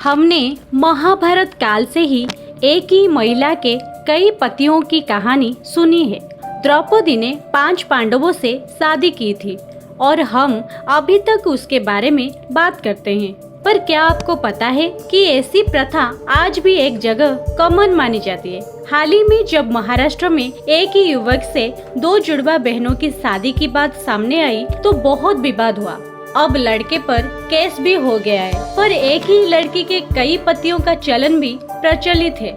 हमने महाभारत काल से ही एक ही महिला के कई पतियों की कहानी सुनी है। द्रौपदी ने 5 पांडवों से शादी की थी और हम अभी तक उसके बारे में बात करते हैं। पर क्या आपको पता है कि ऐसी प्रथा आज भी एक जगह कॉमन मानी जाती है। हाल ही में जब महाराष्ट्र में एक ही युवक से 2 जुड़वा बहनों की शादी की बात सामने आई तो बहुत विवाद हुआ। अब लड़के पर केस भी हो गया है, पर एक ही लड़की के कई पतियों का चलन भी प्रचलित है।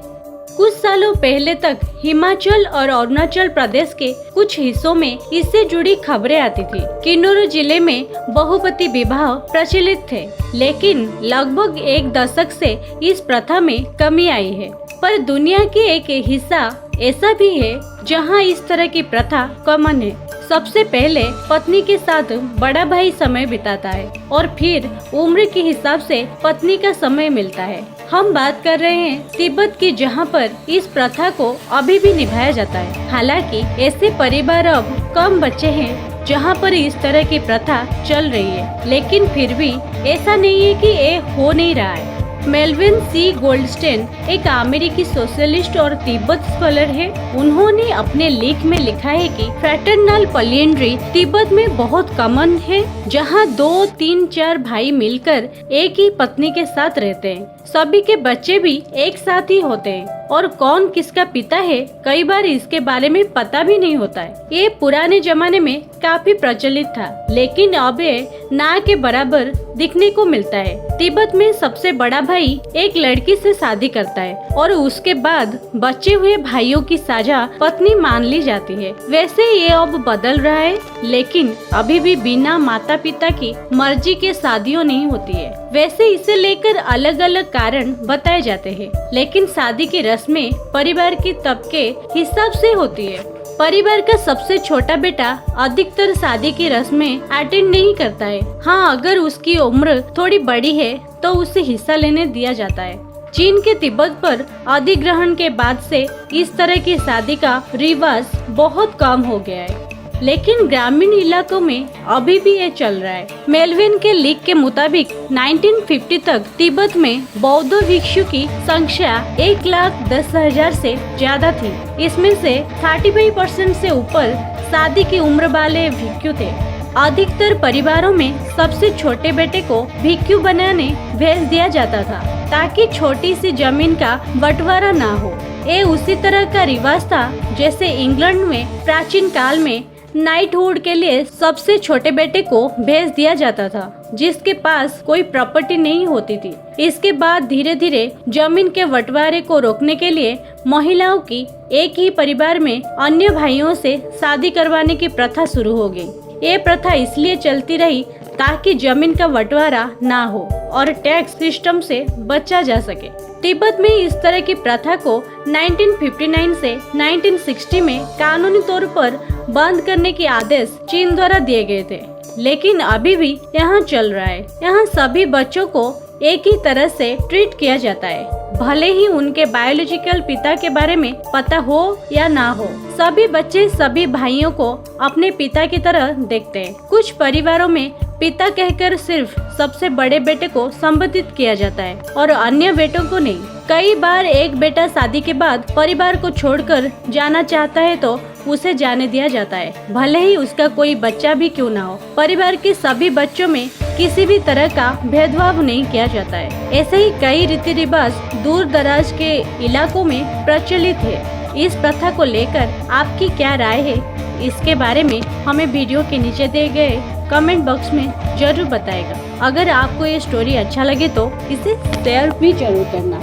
कुछ सालों पहले तक हिमाचल और अरुणाचल प्रदेश के कुछ हिस्सों में इससे जुड़ी खबरें आती थी। किन्नौर जिले में बहुपति विवाह प्रचलित थे, लेकिन लगभग 1 दशक से इस प्रथा में कमी आई है। पर दुनिया के एक हिस्सा ऐसा भी है जहां इस तरह की प्रथा कॉमन है। सबसे पहले पत्नी के साथ बड़ा भाई समय बिताता है और फिर उम्र के हिसाब से पत्नी का समय मिलता है। हम बात कर रहे हैं तिब्बत की, जहां पर इस प्रथा को अभी भी निभाया जाता है। हालांकि ऐसे परिवार अब कम बचे हैं जहां पर इस तरह की प्रथा चल रही है, लेकिन फिर भी ऐसा नहीं है कि ये हो नहीं रहा है। मेल्विन सी गोल्डस्टेन एक अमेरिकी सोशलिस्ट और तिब्बत स्कॉलर है। उन्होंने अपने लेख में लिखा है कि फ्रैटर्नल पॉलिएंड्री तिब्बत में बहुत कॉमन है, जहां 2, 3, 4 भाई मिलकर एक ही पत्नी के साथ रहते हैं। सभी के बच्चे भी एक साथ ही होते हैं और कौन किसका पिता है कई बार इसके बारे में पता भी नहीं होता है। ये पुराने जमाने में काफी प्रचलित था, लेकिन अब ये ना के बराबर दिखने को मिलता है। तिब्बत में सबसे बड़ा भाई एक लड़की से शादी करता है और उसके बाद बचे हुए भाइयों की साझा पत्नी मान ली जाती है। वैसे ये अब बदल रहा है, लेकिन अभी भी बिना माता पिता की मर्जी के शादियों नहीं होती है। वैसे इसे लेकर अलग अलग कारण बताए जाते हैं, लेकिन शादी की रस्में परिवार के तबके हिसाब से होती है। परिवार का सबसे छोटा बेटा अधिकतर शादी की रस्में अटेंड नहीं करता है। हाँ, अगर उसकी उम्र थोड़ी बड़ी है तो उसे हिस्सा लेने दिया जाता है। चीन के तिब्बत पर अधिग्रहण के बाद से इस तरह की शादी का रिवाज बहुत कम हो गया है, लेकिन ग्रामीण इलाकों में अभी भी ये चल रहा है। मेल्विन के लेख के मुताबिक 1950 तक तिब्बत में बौद्ध भिक्षु की संख्या 1,10,000 से ज्यादा थी। इसमें से 35% से ऊपर शादी की उम्र वाले भिक्षु थे। अधिकतर परिवारों में सबसे छोटे बेटे को भिक्षु बनाने भेज दिया जाता था, ताकि छोटी सी जमीन का बंटवारा ना हो। ये उसी तरह का रिवाज था जैसे इंग्लैंड में प्राचीन काल में नाइटहुड के लिए सबसे छोटे बेटे को भेज दिया जाता था, जिसके पास कोई प्रॉपर्टी नहीं होती थी। इसके बाद धीरे धीरे जमीन के बंटवारे को रोकने के लिए महिलाओं की एक ही परिवार में अन्य भाइयों से शादी करवाने की प्रथा शुरू हो गई। ये प्रथा इसलिए चलती रही ताकि जमीन का बंटवारा ना हो और टैक्स सिस्टम से बचा जा सके। तिब्बत में इस तरह की प्रथा को 1959 से 1960 में कानूनी तौर पर बंद करने के आदेश चीन द्वारा दिए गए थे, लेकिन अभी भी यहाँ चल रहा है। यहाँ सभी बच्चों को एक ही तरह से ट्रीट किया जाता है, भले ही उनके बायोलॉजिकल पिता के बारे में पता हो या ना हो। सभी बच्चे सभी भाइयों को अपने पिता की तरह देखते हैं। कुछ परिवारों में पिता कहकर सिर्फ सबसे बड़े बेटे को संबोधित किया जाता है और अन्य बेटों को नहीं। कई बार एक बेटा शादी के बाद परिवार को छोड़कर जाना चाहता है तो उसे जाने दिया जाता है, भले ही उसका कोई बच्चा भी क्यों ना हो। परिवार के सभी बच्चों में किसी भी तरह का भेदभाव नहीं किया जाता है। ऐसे ही कई रीति रिवाज दूर दराज के इलाकों में प्रचलित है। इस प्रथा को लेकर आपकी क्या राय है, इसके बारे में हमें वीडियो के नीचे दिए गए कमेंट बॉक्स में जरूर बताएगा। अगर आपको ये स्टोरी अच्छा लगे तो इसे शेयर भी जरूर करना।